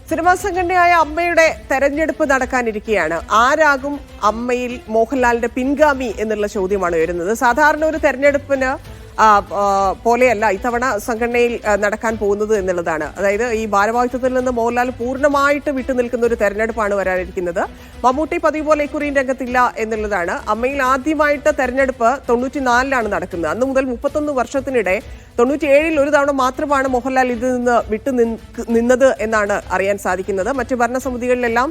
Cinema സംഘടനയായ അമ്മയുടെ തെരഞ്ഞെടുപ്പ് നടക്കാനിരിക്കുകയാണ്. ആരാകും അമ്മയിൽ മോഹൻലാലിന്റെ പിൻഗാമി എന്നുള്ള ചോദ്യമാണ് വരുന്നത്. സാധാരണ ഒരു തെരഞ്ഞെടുപ്പിന് പോലെയല്ല ഇത്തവണ സംഘടനയിൽ നടക്കാൻ പോകുന്നത് എന്നുള്ളതാണ്. അതായത് ഈ ഭാരവാഹിത്വത്തിൽ നിന്ന് മോഹൻലാൽ പൂർണ്ണമായിട്ട് വിട്ടുനിൽക്കുന്ന ഒരു തെരഞ്ഞെടുപ്പാണ് വരാനിരിക്കുന്നത്. മമ്മൂട്ടി പതിവ് പോലെ ഇക്കുറിയും രംഗത്തില്ല എന്നുള്ളതാണ്. അമ്മയിൽ ആദ്യമായിട്ട് തെരഞ്ഞെടുപ്പ് 94-ലാണ് നടക്കുന്നത്. അന്ന് മുതൽ 31 വർഷത്തിനിടെ 97-ൽ ഒരു തവണ മാത്രമാണ് മോഹൻലാൽ ഇതിൽ നിന്ന് നിന്നത് എന്നാണ് അറിയാൻ സാധിക്കുന്നത്. മറ്റ് ഭരണസമിതികളിലെല്ലാം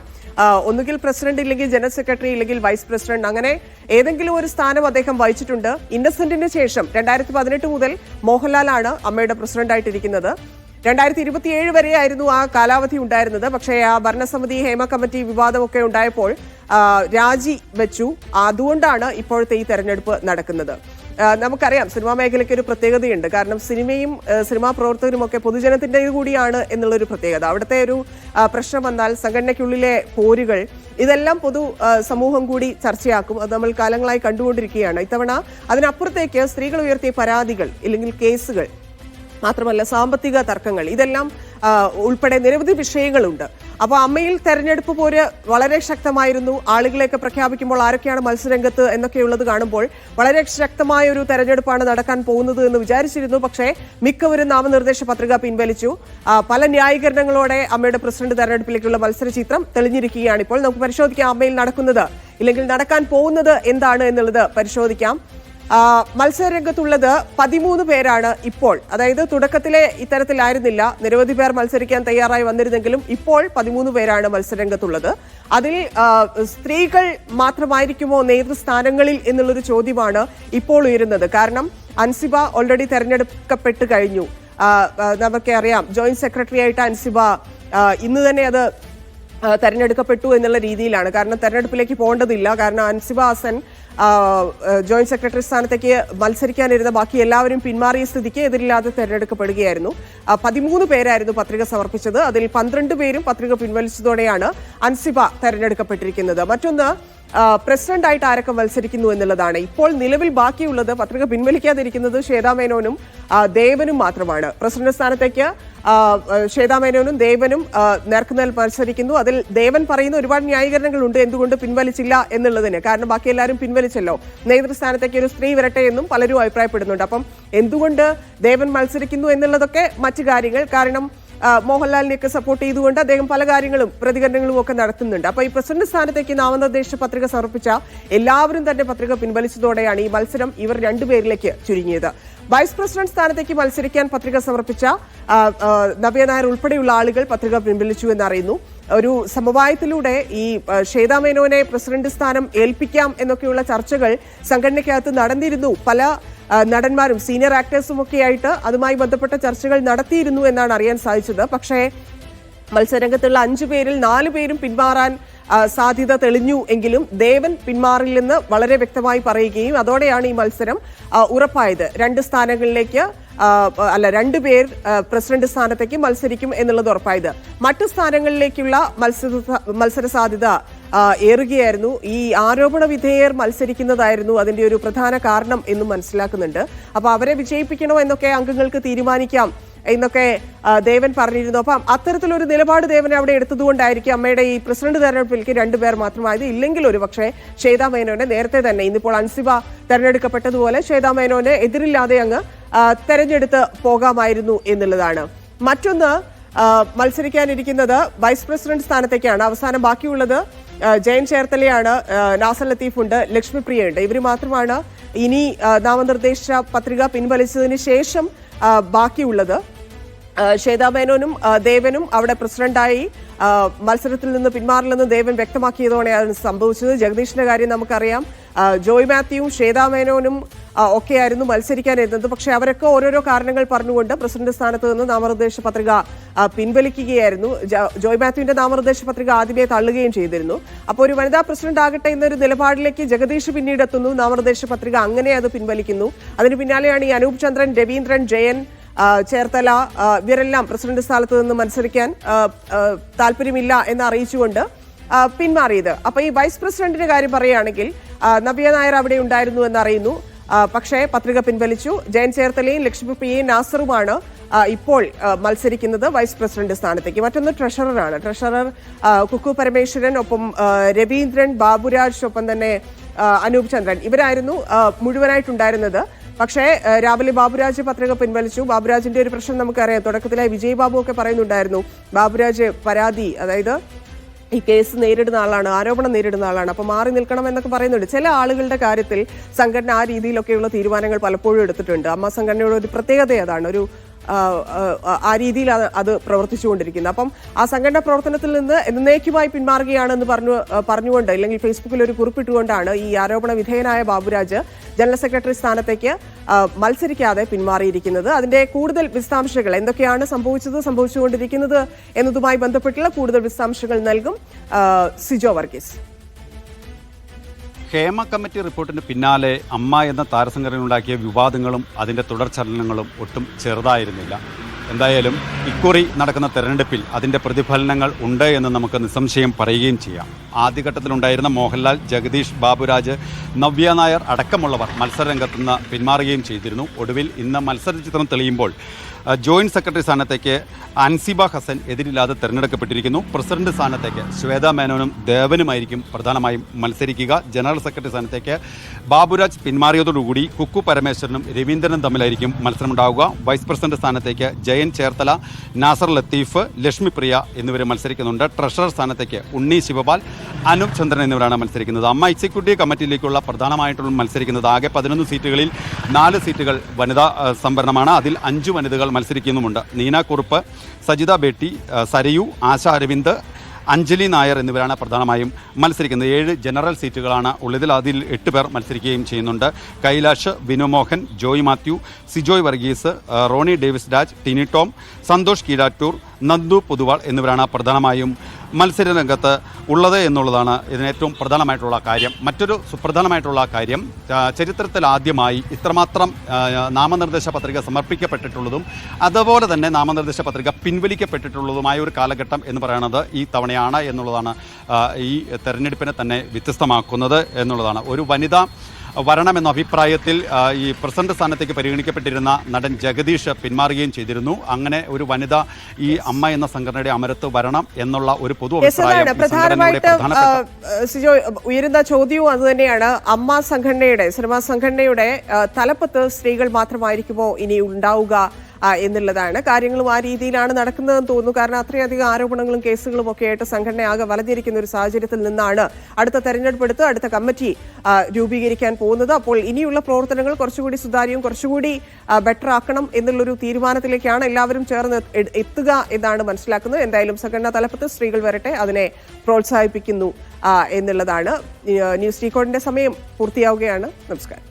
ഒന്നുകിൽ പ്രസിഡന്റ്, ഇല്ലെങ്കിൽ ജനറൽ സെക്രട്ടറി, ഇല്ലെങ്കിൽ വൈസ് പ്രസിഡന്റ്, അങ്ങനെ ഏതെങ്കിലും ഒരു സ്ഥാനം അദ്ദേഹം വഹിച്ചിട്ടുണ്ട്. ഇന്നസെന്റിന് ശേഷം 2018 മുതൽ മോഹൻലാലാണ് അമ്മയുടെ പ്രസിഡന്റായിട്ടിരിക്കുന്നത്. 2027 വരെയായിരുന്നു ആ കാലാവധി ഉണ്ടായിരുന്നത്. പക്ഷേ ആ ഭരണസമിതി ഹേമ കമ്മിറ്റി വിവാദമൊക്കെ ഉണ്ടായപ്പോൾ രാജി വെച്ചു. അതുകൊണ്ടാണ് ഇപ്പോഴത്തെ ഈ തെരഞ്ഞെടുപ്പ് നടക്കുന്നത്. നമുക്കറിയാം സിനിമാ മേഖലയ്ക്ക് ഒരു പ്രത്യേകതയുണ്ട്. കാരണം സിനിമയും സിനിമാ പ്രവർത്തകരും ഒക്കെ പൊതുജനത്തിന്റെ കൂടിയാണ് എന്നുള്ളൊരു പ്രത്യേകത. അവിടുത്തെ ഒരു പ്രശ്നം വന്നാൽ സംഘടനയ്ക്കുള്ളിലെ പോരുകൾ ഇതെല്ലാം പൊതു സമൂഹം കൂടി ചർച്ചയാക്കും. അത് നമ്മൾ കാലങ്ങളായി കണ്ടുകൊണ്ടിരിക്കുകയാണ്. ഇത്തവണ അതിനപ്പുറത്തേക്ക് സ്ത്രീകൾ ഉയർത്തിയ പരാതികൾ, ഇല്ലെങ്കിൽ കേസുകൾ, മാത്രമല്ല സാമ്പത്തിക തർക്കങ്ങൾ, ഇതെല്ലാം ഉൾപ്പെടെ നിരവധി വിഷയങ്ങളുണ്ട്. അപ്പോൾ അമ്മയിൽ തെരഞ്ഞെടുപ്പ് പോര് വളരെ ശക്തമായിരുന്നു. ആളുകളെയൊക്കെ പ്രഖ്യാപിക്കുമ്പോൾ ആരൊക്കെയാണ് മത്സരരംഗത്ത് എന്നൊക്കെയുള്ളത് കാണുമ്പോൾ വളരെ ശക്തമായ ഒരു തെരഞ്ഞെടുപ്പാണ് നടക്കാൻ പോകുന്നത് എന്ന് വിചാരിച്ചിരുന്നു. പക്ഷേ മിക്കവരും നാമനിർദ്ദേശ പത്രിക പിൻവലിച്ചു. പല ന്യായീകരണങ്ങളോടെ അമ്മയുടെ പ്രസിഡന്റ് തെരഞ്ഞെടുപ്പിലേക്കുള്ള മത്സര ചിത്രം തെളിഞ്ഞിരിക്കുകയാണ്. ഇപ്പോൾ നമുക്ക് പരിശോധിക്കാം അമ്മയിൽ നടക്കുന്നത്, ഇല്ലെങ്കിൽ നടക്കാൻ പോകുന്നത് എന്താണ് എന്നുള്ളത് പരിശോധിക്കാം. മത്സരരംഗത്തുള്ളത് 13 പേരാണ് ഇപ്പോൾ. അതായത് തുടക്കത്തിലെ ഇത്തരത്തിലായിരുന്നില്ല. നിരവധി പേർ മത്സരിക്കാൻ തയ്യാറായി വന്നിരുന്നെങ്കിലും ഇപ്പോൾ 13 പേരാണ് മത്സരരംഗത്തുള്ളത്. അതിൽ സ്ത്രീകൾ മാത്രമായിരിക്കുമോ നേതൃസ്ഥാനങ്ങളിൽ എന്നുള്ളൊരു ചോദ്യമാണ് ഇപ്പോൾ ഉയരുന്നത്. കാരണം അൻസിബ ഓൾറെഡി തെരഞ്ഞെടുക്കപ്പെട്ട് കഴിഞ്ഞു. നമുക്കറിയാം ജോയിന്റ് സെക്രട്ടറി ആയിട്ട് അൻസിബ ഇന്ന് തന്നെ അത് തെരഞ്ഞെടുക്കപ്പെട്ടു എന്നുള്ള രീതിയിലാണ്. കാരണം തെരഞ്ഞെടുപ്പിലേക്ക് പോകേണ്ടതില്ല. കാരണം അൻസിബ ഹസൻ ജോയിന്റ് സെക്രട്ടറി സ്ഥാനത്തേക്ക് മത്സരിക്കാനിരുന്ന ബാക്കി എല്ലാവരും പിന്മാറിയ സ്ഥിതിക്ക് എതിരില്ലാതെ തെരഞ്ഞെടുക്കപ്പെടുകയായിരുന്നു. 13 പേരായിരുന്നു പത്രിക സമർപ്പിച്ചത്. അതിൽ 12 പേരും പത്രിക പിൻവലിച്ചതോടെയാണ് അൻസിബ തെരഞ്ഞെടുക്കപ്പെട്ടിരിക്കുന്നത്. മറ്റൊന്ന്, പ്രസിഡന്റായിട്ട് ആരൊക്കെ മത്സരിക്കുന്നു എന്നുള്ളതാണ്. ഇപ്പോൾ നിലവിൽ ബാക്കിയുള്ളത് പത്രിക പിൻവലിക്കാതിരിക്കുന്നത് ശ്വേതാ മേനോനും ദേവനും മാത്രമാണ്. പ്രസിഡന്റ് സ്ഥാനത്തേക്ക് ശ്വേതാ മേനോനും ദേവനും നേർക്കുനേർ മത്സരിക്കുന്നു. അതിൽ ദേവൻ പറയുന്ന ഒരുപാട് ന്യായീകരണങ്ങളുണ്ട് എന്തുകൊണ്ട് പിൻവലിച്ചില്ല എന്നുള്ളതിന്. കാരണം ബാക്കി എല്ലാവരും പിൻവലിച്ചല്ലോ. നേതൃസ്ഥാനത്തേക്ക് ഒരു സ്ത്രീ വരട്ടെ എന്നും പലരും അഭിപ്രായപ്പെടുന്നുണ്ട്. അപ്പം എന്തുകൊണ്ട് ദേവൻ മത്സരിക്കുന്നു എന്നുള്ളതൊക്കെ മറ്റു കാര്യങ്ങൾ. കാരണം മോഹൻലാലിനെയൊക്കെ സപ്പോർട്ട് ചെയ്തുകൊണ്ട് അദ്ദേഹം പല കാര്യങ്ങളും പ്രതികരണങ്ങളും ഒക്കെ നടത്തുന്നുണ്ട്. അപ്പോൾ ഈ പ്രസിഡന്റ് സ്ഥാനത്തേക്ക് നാമനിർദ്ദേശ പത്രിക സമർപ്പിച്ച എല്ലാവരും തന്നെ പത്രിക പിൻവലിച്ചതോടെയാണ് ഈ മത്സരം ഇവർ 2 പേരിലേക്ക് ചുരുങ്ങിയത്. വൈസ് പ്രസിഡന്റ് സ്ഥാനത്തേക്ക് മത്സരിക്കാൻ പത്രിക സമർപ്പിച്ച നവ്യ നായർ ഉൾപ്പെടെയുള്ള ആളുകൾ പത്രിക പിൻവലിച്ചു എന്നറിയുന്നു. ഒരു സമവായത്തിലൂടെ ഈ ശ്വേതാ മേനോനെ പ്രസിഡന്റ് സ്ഥാനം ഏൽപ്പിക്കാം എന്നൊക്കെയുള്ള ചർച്ചകൾ സംഘടനയ്ക്കകത്ത് നടന്നിരുന്നു. പല നടന്മാരും സീനിയർ ആക്ടേഴ്സും ഒക്കെ ആയിട്ട് അതുമായി ബന്ധപ്പെട്ട ചർച്ചകൾ നടത്തിയിരുന്നു എന്നാണ് അറിയാൻ സാധിച്ചത്. പക്ഷേ മത്സരരംഗത്തുള്ള 5 പേരിൽ 4 പേരും പിന്മാറാൻ സാധ്യത തെളിഞ്ഞു എങ്കിലും ദേവൻ പിന്മാറില്ലെന്ന് വളരെ വ്യക്തമായി പറയുകയും അതോടെയാണ് ഈ മത്സരം ഉറപ്പായത്. 2 സ്ഥാനങ്ങളിലേക്ക് 2 പേർ പ്രസിഡന്റ് സ്ഥാനത്തേക്ക് മത്സരിക്കും എന്നുള്ളത് ഉറപ്പായത്. മറ്റു സ്ഥാനങ്ങളിലേക്കുള്ള മത്സര സാധ്യത ഏറുകയായിരുന്നു. ഈ ആരോപണ വിധേയർ മത്സരിക്കുന്നതായിരുന്നു അതിന്റെ ഒരു പ്രധാന കാരണം എന്നും മനസ്സിലാക്കുന്നുണ്ട്. അപ്പൊ അവരെ വിജയിപ്പിക്കണോ എന്നൊക്കെ അംഗങ്ങൾക്ക് തീരുമാനിക്കാം എന്നൊക്കെ ദേവൻ പറഞ്ഞിരുന്നു. അപ്പം അത്തരത്തിലൊരു നിലപാട് ദേവൻ അവിടെ എടുത്തതുകൊണ്ടായിരിക്കും അമ്മയുടെ ഈ പ്രസിഡന്റ് തെരഞ്ഞെടുപ്പിലേക്ക് 2 പേർ മാത്രമായത്. ഇല്ലെങ്കിൽ ഒരു പക്ഷേ ശ്വേതാ മേനോനെ നേരത്തെ തന്നെ ഇന്നിപ്പോൾ അൻസിബ തെരഞ്ഞെടുക്കപ്പെട്ടതുപോലെ ശ്വേതാ മേനോനെ എതിരില്ലാതെ അങ്ങ് തെരഞ്ഞെടുത്ത് പോകാമായിരുന്നു എന്നുള്ളതാണ്. മറ്റൊന്ന്, മത്സരിക്കാനിരിക്കുന്നത് വൈസ് പ്രസിഡന്റ് സ്ഥാനത്തേക്കാണ്. അവസാനം ബാക്കിയുള്ളത് ജയൻ ചേർത്തലയാണ്, നാസർ ലത്തീഫുണ്ട്, ലക്ഷ്മിപ്രിയയുണ്ട്. ഇവർ മാത്രമാണ് ഇനി നാമനിർദ്ദേശ പത്രിക പിൻവലിച്ചതിന് ശേഷം ബാക്കിയുള്ളത്. ശ്വേതാ മേനോനും ദേവനും അവിടെ പ്രസിഡന്റായി മത്സരത്തിൽ നിന്ന് പിന്മാറില്ലെന്ന് ദേവൻ വ്യക്തമാക്കിയതോടെയാണ് സംഭവിച്ചത്. ജഗദീഷിന്റെ കാര്യം നമുക്കറിയാം. ജോയ് മാത്യുവും ശ്വേതാ മേനോനും ഒക്കെയായിരുന്നു മത്സരിക്കാനിരുന്നത്. പക്ഷേ അവരൊക്കെ ഓരോരോ കാരണങ്ങൾ പറഞ്ഞുകൊണ്ട് പ്രസിഡന്റ് സ്ഥാനത്ത് നിന്ന് നാമനിർദ്ദേശ പത്രിക പിൻവലിക്കുകയായിരുന്നു. ജോയ് മാത്യുവിന്റെ നാമനിർദ്ദേശ പത്രിക ആദ്യമേ തള്ളുകയും ചെയ്തിരുന്നു. അപ്പോൾ ഒരു വനിതാ പ്രസിഡന്റ് ആകട്ടെ എന്നൊരു നിലപാടിലേക്ക് ജഗദീഷ് പിന്നീട് എത്തുന്നു. നാമനിർദ്ദേശ പത്രിക അങ്ങനെ അത് പിൻവലിക്കുന്നു. അതിന് പിന്നാലെയാണ് ഈ അനൂപ് ചന്ദ്രൻ, രവീന്ദ്രൻ, ജയൻ, ചേർത്തല ഇവരെല്ലാം പ്രസിഡന്റ് സ്ഥാനത്ത് നിന്ന് മത്സരിക്കാൻ താല്പര്യമില്ല എന്ന് അറിയിച്ചുകൊണ്ട് പിന്മാറിയത്. അപ്പൊ ഈ വൈസ് പ്രസിഡന്റിന്റെ കാര്യം പറയുകയാണെങ്കിൽ നവ്യ നായർ അവിടെ ഉണ്ടായിരുന്നു എന്നറിയുന്നു. പക്ഷേ പത്രിക പിൻവലിച്ചു. ജയൻ ചേർത്തലയും ലക്ഷ്മിപ്രിയയും നാസറുമാണ് ഇപ്പോൾ മത്സരിക്കുന്നത് വൈസ് പ്രസിഡന്റ് സ്ഥാനത്തേക്ക്. മറ്റൊന്ന് ട്രഷററാണ്. ട്രഷറർ കുക്കു പരമേശ്വരൻ, ഒപ്പം രവീന്ദ്രൻ, ബാബുരാജ്, ഒപ്പം തന്നെ അനൂപ് ചന്ദ്രൻ ഇവരായിരുന്നു മുഴുവനായിട്ടുണ്ടായിരുന്നത്. പക്ഷേ രാവിലെ ബാബുരാജ് പത്രിക പിൻവലിച്ചു. ബാബുരാജിന്റെ ഒരു പ്രശ്നം നമുക്കറിയാം. തുടക്കത്തിലായി വിജയ് ബാബു ഒക്കെ പറയുന്നുണ്ടായിരുന്നു ബാബുരാജ് പരാതി, അതായത് ഈ കേസ് നേരിടുന്ന ആളാണ്, ആരോപണം നേരിടുന്ന ആളാണ്, അപ്പോൾ മാറി നിൽക്കണം എന്നൊക്കെ പറയുന്നുണ്ട്. ചില ആളുകളുടെ കാര്യത്തിൽ സംഘടന ആ രീതിയിലൊക്കെയുള്ള തീരുമാനങ്ങൾ പലപ്പോഴും എടുത്തിട്ടുണ്ട്. അമ്മ സംഘടനയുടെ ഒരു പ്രത്യേകത അതാണ്, ആ രീതിയിൽ അത് പ്രവർത്തിച്ചുകൊണ്ടിരിക്കുന്നത്. അപ്പം ആ സംഘടനാ പ്രവർത്തനത്തിൽ നിന്ന് എന്നേക്കുമായി പിന്മാറുകയാണെന്ന് പറഞ്ഞുകൊണ്ട്, അല്ലെങ്കിൽ ഫേസ്ബുക്കിൽ ഒരു കുറിപ്പിട്ടുകൊണ്ടാണ് ഈ ആരോപണ വിധേയനായ ബാബുരാജ് ജനറൽ സെക്രട്ടറി സ്ഥാനത്തേക്ക് മത്സരിക്കാതെ പിന്മാറിയിരിക്കുന്നത്. അതിന്റെ കൂടുതൽ വിശദാംശങ്ങൾ എന്തൊക്കെയാണ് സംഭവിച്ചുകൊണ്ടിരിക്കുന്നത് എന്നതുമായി ബന്ധപ്പെട്ടുള്ള കൂടുതൽ വിശദാംശങ്ങൾ നൽകും സിജോ വർഗീസ്. ഹേമ കമ്മിറ്റി റിപ്പോർട്ടിന് പിന്നാലെ അമ്മ എന്ന താരസംഘടനയുണ്ടാക്കിയ വിവാദങ്ങളും അതിൻ്റെ തുടർചലനങ്ങളും ഒട്ടും ചെറുതായിരുന്നില്ല. എന്തായാലും ഇക്കുറി നടക്കുന്ന തെരഞ്ഞെടുപ്പിൽ അതിൻ്റെ പ്രതിഫലനങ്ങൾ ഉണ്ട് എന്ന് നമുക്ക് നിസ്സംശയം പറയുകയും ചെയ്യാം. ആദ്യഘട്ടത്തിലുണ്ടായിരുന്ന മോഹൻലാൽ, ജഗദീഷ്, ബാബുരാജ്, നവ്യ നായർ അടക്കമുള്ളവർ മത്സരരംഗത്തുനിന്ന് പിന്മാറുകയും ചെയ്തിരുന്നു. ഒടുവിൽ ഇന്ന് മത്സരചിത്രം തെളിയുമ്പോൾ ജോയിന്റ് സെക്രട്ടറി സ്ഥാനത്തേക്ക് അൻസിബ ഹസൻ എതിരില്ലാതെ തെരഞ്ഞെടുക്കപ്പെട്ടിരിക്കുന്നു. പ്രസിഡന്റ് സ്ഥാനത്തേക്ക് ശ്വേത മേനോനും ദേവനുമായിരിക്കും പ്രധാനമായും മത്സരിക്കുക. ജനറൽ സെക്രട്ടറി സ്ഥാനത്തേക്ക് ബാബുരാജ് പിന്മാറിയതോടുകൂടി കുക്കു പരമേശ്വരനും രവീന്ദ്രനും തമ്മിലായിരിക്കും മത്സരമുണ്ടാവുക. വൈസ് പ്രസിഡന്റ് സ്ഥാനത്തേക്ക് ജയൻ ചേർത്തല, നാസർ ലത്തീഫ്, ലക്ഷ്മി പ്രിയ എന്നിവർ മത്സരിക്കുന്നുണ്ട്. ട്രഷറർ സ്ഥാനത്തേക്ക് ഉണ്ണി ശിവപാൽ, അനൂപ് ചന്ദ്രൻ എന്നിവരാണ് മത്സരിക്കുന്നത്. അമ്മ എക്സിക്യൂട്ടീവ് കമ്മിറ്റിയിലേക്കുള്ള പ്രധാനമായിട്ടുള്ള മത്സരിക്കുന്നത് ആകെ 11 സീറ്റുകളിൽ 4 സീറ്റുകൾ വനിതാ സംവരണമാണ്. അതിൽ 5 വനിതകൾ മത്സരിക്കുന്നുമുണ്ട്. നീന കുറുപ്പ്, സജിത ബേട്ടി, സരയു, ആശ അരവിന്ദ്, അഞ്ജലി നായർ എന്നിവരാണ് പ്രധാനമായും മത്സരിക്കുന്നത്. 7 ജനറൽ സീറ്റുകളാണ് ഉള്ളതിൽ. അതിൽ 8 പേർ മത്സരിക്കുകയും ചെയ്യുന്നുണ്ട്. കൈലാഷ്, വിനുമോഹൻ, ജോയ് മാത്യു, സിജോയ് വർഗീസ്, റോണി ഡേവിസ് രാജ്, ടിനി ടോം, സന്തോഷ് കീഴാറ്റൂർ, നന്ദു പൊതുവാൾ എന്നിവരാണ് പ്രധാനമായും മത്സര രംഗത്ത് ഉള്ളത് എന്നുള്ളതാണ് ഇതിന് ഏറ്റവും പ്രധാനമായിട്ടുള്ള കാര്യം. മറ്റൊരു സുപ്രധാനമായിട്ടുള്ള കാര്യം, ചരിത്രത്തിൽ ആദ്യമായി ഇത്രമാത്രം നാമനിർദ്ദേശ പത്രിക സമർപ്പിക്കപ്പെട്ടിട്ടുള്ളതും അതുപോലെ തന്നെ നാമനിർദ്ദേശ പത്രിക പിൻവലിക്കപ്പെട്ടിട്ടുള്ളതുമായ ഒരു കാലഘട്ടം എന്ന് പറയുന്നത് ഈ തവണയാണ് എന്നുള്ളതാണ് ഈ തെരഞ്ഞെടുപ്പിനെ തന്നെ വ്യത്യസ്തമാക്കുന്നത് എന്നുള്ളതാണ്. ഒരു വനിത വരണമെന്ന അഭിപ്രായത്തിൽ ഈ പ്രസിഡന്റ് സ്ഥാനത്തേക്ക് പരിഗണിക്കപ്പെട്ടിരുന്ന നടൻ ജഗദീഷ് പിന്മാറുകയും ചെയ്തിരുന്നു. അങ്ങനെ ഒരു വനിത ഈ അമ്മ എന്ന സംഘടനയുടെ അമരത്ത് വരണം എന്നുള്ള ഒരു പൊതു അഭിപ്രായം ഉയരുന്ന ചോദ്യവും അതുതന്നെയാണ്. അമ്മ സംഘടനയുടെ, സിനിമാ സംഘടനയുടെ തലപ്പത്ത് സ്ത്രീകൾ മാത്രമായിരിക്കുമോ ഇനി ഉണ്ടാവുക എന്നുള്ളതാണ്. കാര്യങ്ങളും ആ രീതിയിലാണ് നടക്കുന്നതെന്ന് തോന്നുന്നു. കാരണം അത്രയധികം ആരോപണങ്ങളും കേസുകളും ഒക്കെ ആയിട്ട് സംഘടന ആകെ വലഞ്ഞിരിക്കുന്ന ഒരു സാഹചര്യത്തിൽ നിന്നാണ് അടുത്ത തെരഞ്ഞെടുപ്പെടുത്ത് അടുത്ത കമ്മിറ്റി രൂപീകരിക്കാൻ പോകുന്നത്. അപ്പോൾ ഇനിയുള്ള പ്രവർത്തനങ്ങൾ കുറച്ചുകൂടി സുതാര്യവും കുറച്ചുകൂടി ബെറ്റർ ആക്കണം എന്നുള്ളൊരു തീരുമാനത്തിലേക്കാണ് എല്ലാവരും ചേർന്ന് എത്തുക എന്നാണ് മനസ്സിലാക്കുന്നത്. എന്തായാലും സംഘടനാ തലപ്പത്ത് സ്ത്രീകൾ വരട്ടെ, അതിനെ പ്രോത്സാഹിപ്പിക്കുന്നു എന്നുള്ളതാണ്. ന്യൂസ് ഡീകോഡിന്റെ സമയം പൂർത്തിയാവുകയാണ്. നമസ്കാരം.